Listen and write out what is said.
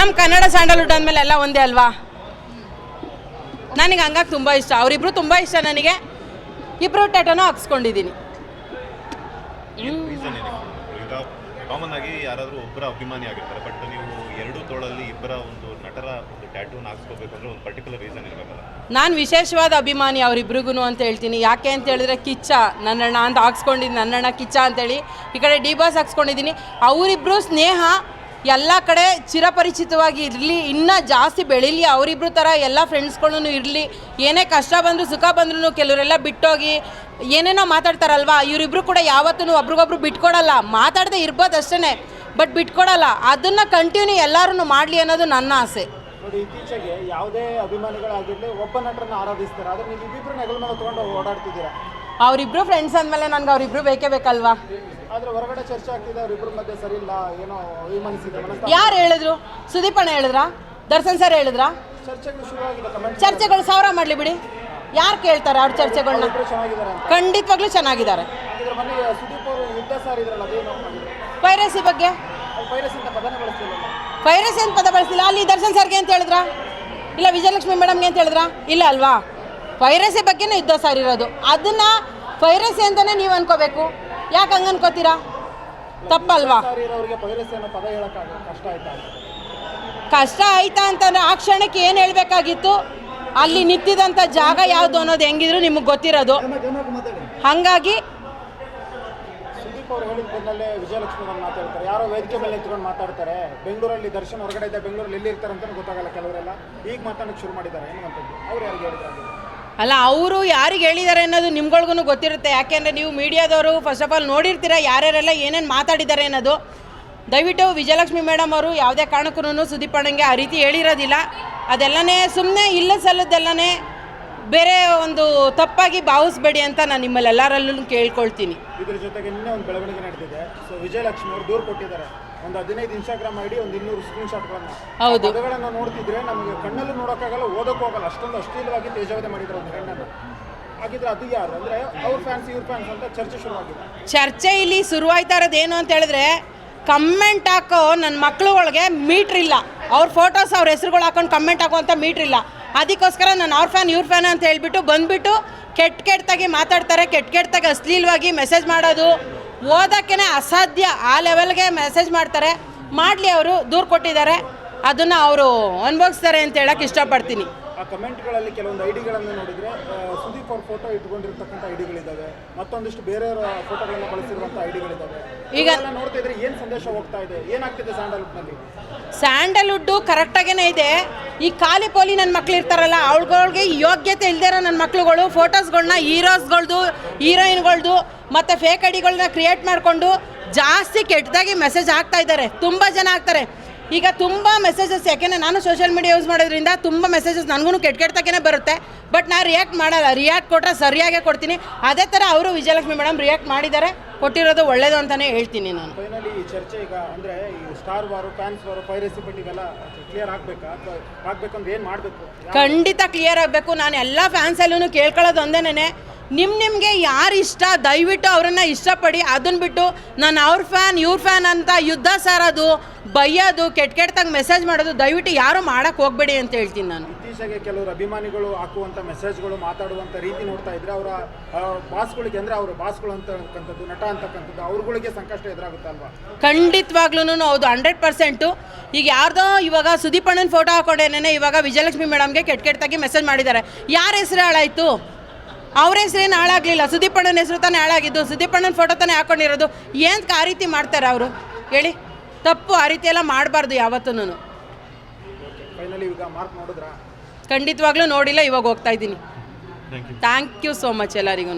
ನಮ್ಮ ಕನ್ನಡ ಸ್ಯಾಂಡಲ್ವುಡ್ ಅಂದಮೇಲೆ ಎಲ್ಲ ಒಂದೇ ಅಲ್ವಾ. ನನಗೆ ಹಂಗಾಗಿ ತುಂಬ ಇಷ್ಟ, ಅವರಿಬ್ರು ತುಂಬ ಇಷ್ಟ ನನಗೆ. ಇಬ್ಬರು ಟ್ಯಾಟೂನು ಹಾಕ್ಸ್ಕೊಂಡಿದ್ದೀನಿ. ಕಾಮನ್ ಆಗಿ ಯಾರಾದರೂ ಒಬ್ಬರ ಅಭಿಮಾನಿ ಆಗಿರ್ತಾರೆ, ಬಟ್ ನೀವು ಎರಡು ತೋಳಲ್ಲಿ ಇಬ್ಬರ ಒಂದು ನಟರ ಒಂದು ಟ್ಯಾಟೂನ ಹಾಕ್ಸ್ಕೋಬೇಕಂದ್ರೆ ಒಂದು ಪರ್ಟಿಕ್ಯುಲರ್ ರೀಸನ್ ಇರಬೇಕಲ್ಲ. ನಾನು ವಿಶೇಷವಾದ ಅಭಿಮಾನಿ ಅವರಿಬ್ರಿಗೂ ಅಂತ ಹೇಳ್ತೀನಿ. ಯಾಕೆ ಅಂತ ಹೇಳಿದ್ರೆ ಕಿಚ್ಚ ನನ್ನಣ್ಣ ಅಂತ ಹಾಕ್ಸ್ಕೊಂಡಿದ್ದೀನಿ, ನನ್ನಣ್ಣ ಕಿಚ್ಚ ಅಂತೇಳಿ. ಈ ಕಡೆ ಡಿ ಬಾಸ್ ಹಾಕ್ಸ್ಕೊಂಡಿದ್ದೀನಿ. ಅವರಿಬ್ಬರು ಸ್ನೇಹ ಎಲ್ಲ ಕಡೆ ಚಿರಪರಿಚಿತವಾಗಿ ಇರಲಿ, ಇನ್ನೂ ಜಾಸ್ತಿ ಬೆಳೀಲಿ. ಅವರಿಬ್ರು ಥರ ಎಲ್ಲ ಫ್ರೆಂಡ್ಸ್ಗಳೂ ಇರಲಿ. ಏನೇ ಕಷ್ಟ ಬಂದರೂ ಸುಖ ಬಂದ್ರೂ ಕೆಲವರೆಲ್ಲ ಬಿಟ್ಟೋಗಿ ಏನೇನೋ ಮಾತಾಡ್ತಾರಲ್ವ, ಇವರಿಬ್ರು ಕೂಡ ಯಾವತ್ತೂ ಒಬ್ರಿಗೊಬ್ರು ಬಿಟ್ಕೊಡಲ್ಲ. ಮಾತಾಡದೆ ಇರ್ಬೋದು ಅಷ್ಟೇ, ಬಟ್ ಬಿಟ್ಕೊಡಲ್ಲ. ಅದನ್ನು ಕಂಟಿನ್ಯೂ ಎಲ್ಲರೂ ಮಾಡಲಿ ಅನ್ನೋದು ನನ್ನ ಆಸೆ. ನೋಡಿ, ಇತ್ತೀಚೆಗೆ ಯಾವುದೇ ಅಭಿಮಾನಿಗಳಾಗಿರಲಿ ಒಬ್ಬ ನಟರನ್ನ ಆರಾಧಿಸ್ತಾರೆ, ಆದರೆ ನೀವು ಇಬ್ಬಿಬ್ಬರು ನೆಗಲ ಮೇಲೆ ತೊಗೊಂಡು ಓಡಾಡ್ತಿದ್ದೀರಾ. ಅವರಿಬ್ರು ಫ್ರೆಂಡ್ಸ್ ಅಂದಮೇಲೆ ನನಗೆ ಅವರಿಬ್ರು ಬೇಕೇ ಬೇಕಲ್ವಾ. ಆದರೆ ಹೊರಗಡೆ ಚರ್ಚೆ ಆಗ್ತಿದೆ, ಅವರಿಬ್ಬರ ಮಧ್ಯೆ ಸರಿ ಇಲ್ಲ, ಏನೋ ಅಭಿಮಾನಿಸಿದೆ. ಯಾರು ಹೇಳಿದ್ರು? ಸುದೀಪ್ ಅಣ್ಣ ಹೇಳಿದ್ರಾ? ದರ್ಶನ್ ಸರ್ ಹೇಳಿದ್ರಾ? ಚರ್ಚೆಗಳು ಶುರುವಾಗಿದೆ, ಕಮೆಂಟ್ ಚರ್ಚೆಗಳು ಸಾವಿರ ಮಾಡಲಿ ಬಿಡಿ, ಯಾರು ಕೇಳ್ತಾರೆ ಅವ್ರ ಚರ್ಚೆಗಳನ್ನ? ಚೆನ್ನಾಗಿದ್ದಾರೆ ಅಂತ. ಖಂಡಿತವಾಗ್ಲೂ ಚೆನ್ನಾಗಿದ್ದಾರೆ. ಇದ್ರ ಮೊನ್ನೆ ಸುದೀಪ್ ಅವರು ಯುದ್ಧ ಸಾರಿದ್ರಲ್ಲ, ಅದೇನು ಪೈರಸಿ ಬಗ್ಗೆ? ಪೈರಸಿ ಅಂತ ಪದನೇ ಬಳಸ್ತಿಲ್ಲ. ಪೈರಸಿ ಅಂತ ಪದ ಬಳಸಿಲ್ಲ. ಅಲ್ಲಿ ದರ್ಶನ್ ಸರ್ಗೆ ಅಂತ ಹೇಳಿದ್ರಾ? ಇಲ್ಲ ವಿಜಯಲಕ್ಷ್ಮಿ ಮೇಡಮ್ಗೆ ಅಂತ ಹೇಳಿದ್ರಾ? ಇಲ್ಲ ಅಲ್ವಾ. ಪೈರಸಿ ಬಗ್ಗೆನೇ ಯುದ್ಧ ಸಾರಿರೋದು. ಅದನ್ನು ಪೈರಸಿ ಅಂತಲೇ ನೀವು ಅನ್ಕೋಬೇಕು. ಯಾಕೆ ಹಂಗೆ ಅನ್ಕೋತೀರಾ? ತಪ್ಪಲ್ವಾ? ಅವರಿಗೆ ಪೈರಸಿ ಅನ್ನೋ ಪದ ಹೇಳೋಕ್ಕಾಗ ಕಷ್ಟ ಆಯ್ತಾ? ಕಷ್ಟ ಆಯ್ತಾ ಅಂತಂದರೆ ಆ ಕ್ಷಣಕ್ಕೆ ಏನು ಹೇಳಬೇಕಾಗಿತ್ತು, ಅಲ್ಲಿ ನಿಂತಿದ್ದಂಥ ಜಾಗ ಯಾವುದು ಅನ್ನೋದು ಹೆಂಗಿದ್ರು ನಿಮಗೆ ಗೊತ್ತಿರೋದು. ಹಾಗಾಗಿ ಸುದೀಪ್ ಅವರು ಹೇಳಿದ ಬಂದಲ್ಲೇ ವಿಜಯಲಕ್ಷ್ಮಿ ಅವ್ರು ಮಾತಾಡ್ತಾರೆ, ಯಾರೋ ವೇದಿಕೆ ಮೇಲೆ ಎತ್ಕೊಂಡು ಮಾತಾಡ್ತಾರೆ. ಬೆಂಗಳೂರಲ್ಲಿ ದರ್ಶನ್ ಹೊರಗಡೆ ಇದೆ, ಬೆಂಗಳೂರಲ್ಲಿ ಎಲ್ಲಿ ಇರ್ತಾರೆ ಅಂತ ಗೊತ್ತಾಗಲ್ಲ ಕೆಲವರೆಲ್ಲ. ಈಗ ಮಾತಾಡೋಕ್ಕೆ ಶುರು ಮಾಡಿದ್ದಾರೆ ಏನಂತದ್ದು. ಅವ್ರು ಯಾರಿಗೆ ಹೇಳಿದ್ದಾರೆ? ಅಲ್ಲ, ಅವರು ಯಾರಿಗೆ ಹೇಳಿದ್ದಾರೆ ಅನ್ನೋದು ನಿಮ್ಗಳ್ಗೂ ಗೊತ್ತಿರುತ್ತೆ. ಯಾಕೆಂದರೆ ನೀವು ಮೀಡಿಯಾದವರು ಫಸ್ಟ್ ಆಫ್ ಆಲ್ ನೋಡಿರ್ತೀರ ಯಾರ್ಯಾರೆಲ್ಲ ಏನೇನು ಮಾತಾಡಿದ್ದಾರೆ ಅನ್ನೋದು. ದಯವಿಟ್ಟು ವಿಜಯಲಕ್ಷ್ಮಿ ಮೇಡಮ್ ಅವರು ಯಾವುದೇ ಕಾರಣಕ್ಕೂ ಸುದೀಪ್ ಅಣ್ಣಂಗೆ ಆ ರೀತಿ ಹೇಳಿರೋದಿಲ್ಲ. ಅದೆಲ್ಲನೇ ಸುಮ್ಮನೆ ಇಲ್ಲ ಸಲ್ಲದ್ದೆಲ್ಲನೇ ಬೇರೆ ಒಂದು ತಪ್ಪಾಗಿ ಭಾವಿಸ್ಬೇಡಿ ಅಂತ ನಾನು ನಿಮ್ಮಲ್ಲೆಲ್ಲರಲ್ಲೂ ಕೇಳ್ಕೊಳ್ತೀನಿ. ಇದ್ರ ಜೊತೆಗೆ ನಿನ್ನೆ ಒಂದು ಬೆಳವಣಿಗೆ ನಡೆದಿದೆ. ಸೊ ವಿಜಯಲಕ್ಷ್ಮಿ ಅವರು ದೂರು ಕೊಟ್ಟಿದ್ದಾರೆ, ಒಂದು 15 ಇನ್ಸ್ಟಾಗ್ರಾಮ್ ಐಡಿ, ಒಂದು 200 ಸ್ಕ್ರೀನ್ಶಾಟ್ಗಳನ್ನು. ಹೌದು, ಪದಗಳನ್ನು ನೋಡ್ತಿದ್ರೆ ನಮಗೆ ಕಣ್ಣಲ್ಲೂ ನೋಡೋಕ್ಕಾಗಲ್ಲ, ಓದೋಕ್ಕೂ ಆಗಲ್ಲ, ಅಷ್ಟೊಂದು ಅಶ್ಲೀಲವಾಗಿ ತೇಜಾವಧೆ ಮಾಡಿದ್ರು ಒಂದು ಹೆಣ್ಣನ್ನು. ಹಾಗಿದ್ರೆ ಅದು ಯಾರು ಅಂದರೆ ಅವ್ರ ಫ್ಯಾನ್ಸ್ ಇವ್ರ ಫ್ಯಾನ್ಸ್ ಅಂತ ಚರ್ಚೆ ಶುರುವಾಗಿದೆ. ಚರ್ಚೆ ಇಲ್ಲಿ ಶುರುವಾಯ್ತಾ ಇರೋದೇನು ಅಂತ ಹೇಳಿದ್ರೆ, ಕಮೆಂಟ್ ಹಾಕೋ ನನ್ನ ಮಕ್ಳುಗಳಿಗೆ ಮೀಟ್ರ್ ಇಲ್ಲ. ಅವ್ರ ಫೋಟೋಸ್ ಅವ್ರ ಹೆಸ್ರುಗಳು ಹಾಕೊಂಡು ಕಮೆಂಟ್ ಹಾಕೋ ಅಂತ ಮೀಟ್ರ್ ಇಲ್ಲ. ಅದಕ್ಕೋಸ್ಕರ ನಾನು ಅವ್ರ ಫ್ಯಾನ್ ಇವ್ರ ಫ್ಯಾನ್ ಅಂತ ಹೇಳ್ಬಿಟ್ಟು ಬಂದುಬಿಟ್ಟು ಕೆಟ್ಟದಾಗಿ ಮಾತಾಡ್ತಾರೆ. ಕೆಟ್ಟದಾಗಿ ಅಶ್ಲೀಲವಾಗಿ ಮೆಸೇಜ್ ಮಾಡೋದು ಓದೋಕ್ಕೇ ಅಸಾಧ್ಯ, ಆ ಲೆವೆಲ್ಗೆ ಮೆಸೇಜ್ ಮಾಡ್ತಾರೆ. ಮಾಡಲಿ, ಅವರು ದೂರು ಕೊಟ್ಟಿದ್ದಾರೆ, ಅದನ್ನು ಅವರು ಅನುಭವಿಸ್ತಾರೆ ಅಂತ ಹೇಳಕ್ಕೆ ಇಷ್ಟಪಡ್ತೀನಿ. ಆ ಕಮೆಂಟ್ಗಳಲ್ಲಿ ಕೆಲವೊಂದು ಐಡಿಗಳನ್ನು ನೋಡಿದರೆ ಸುದೀಪ್ ಅವ್ರ ಫೋಟೋ ಇಟ್ಕೊಂಡಿರ್ತಕ್ಕಂಥ ಐಡಿಗಳಿದ್ದಾವೆ, ಮತ್ತೊಂದಿಷ್ಟು ಬೇರೆಯವರ ಫೋಟೋಗಳನ್ನು ಬಳಸಿರುವಂಥ ಐಡಿಗಳಿದ್ದಾವೆ. ಈಗ ನೋಡ್ತಾ ಇದ್ರೆ ಏನು ಸಂದೇಶ ಹೋಗ್ತಾ ಇದೆ, ಏನಾಗ್ತಿದೆ ಸ್ಯಾಂಡಲ್ವುಡ್ನಲ್ಲಿ? ಸ್ಯಾಂಡಲ್ವುಡ್ಡು ಕರೆಕ್ಟಾಗೇ ಇದೆ. ಈ ಖಾಲಿ ಪೋಲಿ ನನ್ನ ಮಕ್ಳು ಇರ್ತಾರಲ್ಲ, ಅವಳುಗಳಿಗೆ ಯೋಗ್ಯತೆ ಇಲ್ದಿರೋ ನನ್ನ ಮಕ್ಳುಗಳು ಫೋಟೋಸ್ಗಳನ್ನ ಹೀರೋಸ್ಗಳ್ದು ಹೀರೋಯಿನ್ಗಳ್ದು ಮತ್ತು ಫೇಕ್ ಐಡಿಗಳನ್ನ ಕ್ರಿಯೇಟ್ ಮಾಡಿಕೊಂಡು ಜಾಸ್ತಿ ಕೆಟ್ಟದಾಗಿ ಮೆಸೇಜ್ ಹಾಕ್ತಾ ಇದ್ದಾರೆ. ತುಂಬ ಜನ ಆಗ್ತಾರೆ ಈಗ. ತುಂಬ ಮೆಸೇಜಸ್, ಯಾಕೆಂದರೆ ನಾನು ಸೋಷಿಯಲ್ ಮೀಡಿಯಾ ಯೂಸ್ ಮಾಡೋದ್ರಿಂದ ತುಂಬ ಮೆಸೇಜಸ್ ನನಗೂ ಕೆಟ್ಟದಾಗೇ ಬರುತ್ತೆ. ಬಟ್ ನಾನು ರಿಯಾಕ್ಟ್ ಮಾಡಲ್ಲ. ರಿಯಾಕ್ಟ್ ಕೊಟ್ಟರೆ ಸರಿಯಾಗೇ ಕೊಡ್ತೀನಿ. ಅದೇ ಥರ ಅವರು ವಿಜಯಲಕ್ಷ್ಮಿ ಮೇಡಮ್ ರಿಯಾಕ್ಟ್ ಮಾಡಿದ್ದಾರೆ, ಕೊಟ್ಟಿರೋದು ಒಳ್ಳೇದು ಅಂತಲೇ ಹೇಳ್ತೀನಿ ನಾನು. ಫೈನಲಿ ಈ ಚರ್ಚೆ ಈಗ ಅಂದರೆ ಈ ಸ್ಟಾರ್ ವಾರು, ಫ್ಯಾನ್ಸ್ ವಾರು, ಪೈರಸಿ ಪಟ್ಟಿಗೆಲ್ಲ ಕ್ಲಿಯರ್ ಆಗಬೇಕಾ ಅಥವಾ ಆಗಬೇಕಂದ್ರೆ ಏನು ಮಾಡಬೇಕು? ಖಂಡಿತ ಕ್ಲಿಯರ್ ಆಗಬೇಕು. ನಾನು ಎಲ್ಲ ಫ್ಯಾನ್ಸಲ್ಲೂ ಕೇಳ್ಕೊಳ್ಳೋದು ಒಂದೇನೇ, ನಿಮಗೆ ಯಾರು ಇಷ್ಟ ದಯವಿಟ್ಟು ಅವರನ್ನು ಇಷ್ಟಪಡಿ. ಅದನ್ನು ಬಿಟ್ಟು ನಾನು ಅವ್ರ ಫ್ಯಾನ್ ಇವ್ರ ಫ್ಯಾನ್ ಅಂತ ಯುದ್ಧ ಸಾರೋದು, ಬೈಯೋದು, ಕೆಟ್ಟದಾಗಿ ಮೆಸೇಜ್ ಮಾಡೋದು ದಯವಿಟ್ಟು ಯಾರು ಮಾಡೋಕ್ಕೆ ಹೋಗಬೇಡಿ ಅಂತ ಹೇಳ್ತೀನಿ ನಾನು. ಇತ್ತೀಚೆಗೆ ಕೆಲವರು ಅಭಿಮಾನಿಗಳು ಹಾಕುವಂಥ ಮೆಸೇಜ್ಗಳು, ಮಾತಾಡುವಂಥ ರೀತಿ ನೋಡ್ತಾ ಇದ್ರೆ ಅವರ ಬಾಸ್ಗಳಿಗೆ, ಅಂದರೆ ಅವರು ಬಾಸ್ಗಳು ಅಂತಕ್ಕಂಥದ್ದು, ನಟ ಅಂತಕ್ಕಂಥದ್ದು, ಅವ್ರಗಳಿಗೆ ಸಂಕಷ್ಟ ಎದುರಾಗುತ್ತೆ ಅಲ್ವಾ? ಖಂಡಿತವಾಗ್ಲೂ ಹೌದು, 100%. ಈಗ ಯಾರ್ದೋ ಇವಾಗ ಸುದೀಪ್ ಅಣ್ಣನ ಫೋಟೋ ಹಾಕೊಂಡೇನೆ ಇವಾಗ ವಿಜಯಲಕ್ಷ್ಮಿ ಮೇಡಮ್ಗೆ ಕೆಟ್ಟದಾಗಿ ಮೆಸೇಜ್ ಮಾಡಿದ್ದಾರೆ. ಯಾರ ಹೆಸರು ಹಾಳಾಯಿತು? ಅವ್ರ ಹೆಸರೇನು ಹಾಳಾಗಲಿಲ್ಲ, ಸುದೀಪ್ ಅಣ್ಣನ ಹೆಸರು ತಾನೇ ಹಾಳಾಗಿದ್ದು. ಸುದೀಪ್ ಅಣ್ಣನ ಫೋಟೋ ತಾನೇ ಹಾಕೊಂಡಿರೋದು. ಏನಕ್ಕೆ ಆ ರೀತಿ ಮಾಡ್ತಾರೆ ಅವರು ಹೇಳಿ? ತಪ್ಪು, ಆ ರೀತಿ ಎಲ್ಲ ಮಾಡಬಾರ್ದು ಯಾವತ್ತೂ. ಫೈನಲಿ ಈಗ ಮಾರ್ಕ್ ನೋಡಿದ್ರಾ? ಖಂಡಿತವಾಗ್ಲೂ ನೋಡಿಲ್ಲ, ಇವಾಗ ಹೋಗ್ತಾ ಇದ್ದೀನಿ. ಥ್ಯಾಂಕ್ ಯು ಸೋ ಮಚ್ ಎಲ್ಲರಿಗೂ.